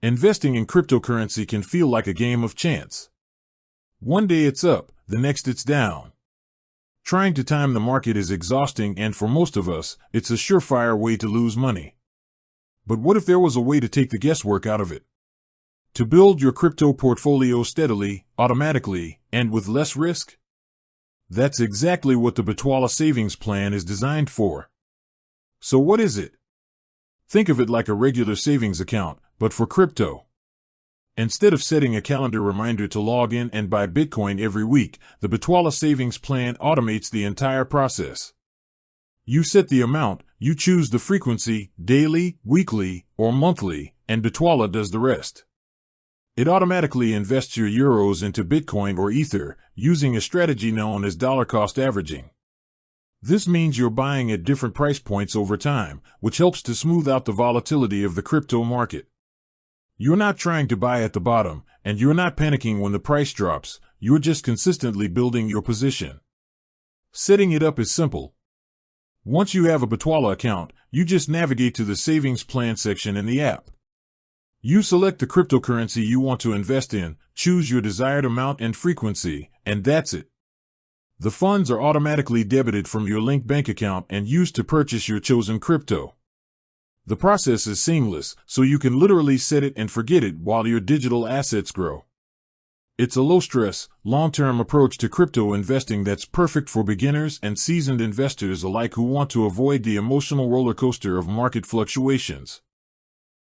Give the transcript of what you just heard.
Investing in cryptocurrency can feel like a game of chance. One day it's up, the next it's down. Trying to time the market is exhausting, and for most of us, it's a surefire way to lose money. But what if there was a way to take the guesswork out of it? To build your crypto portfolio steadily, automatically, and with less risk? That's exactly what the Bitwala savings plan is designed for. So what is it? Think of it like a regular savings account, but for crypto. Instead of setting a calendar reminder to log in and buy Bitcoin every week, the Bitwala savings plan automates the entire process. You set the amount, you choose the frequency, daily, weekly, or monthly, and Bitwala does the rest. It automatically invests your euros into Bitcoin or Ether, using a strategy known as dollar cost averaging. This means you're buying at different price points over time, which helps to smooth out the volatility of the crypto market. You're not trying to buy at the bottom, and you're not panicking when the price drops. You're just consistently building your position. Setting it up is simple. Once you have a Bitwala account, you just navigate to the savings plan section in the app. You select the cryptocurrency you want to invest in, choose your desired amount and frequency, and that's it. The funds are automatically debited from your linked bank account and used to purchase your chosen crypto. The process is seamless, so you can literally set it and forget it while your digital assets grow. It's a low-stress, long-term approach to crypto investing that's perfect for beginners and seasoned investors alike who want to avoid the emotional roller coaster of market fluctuations.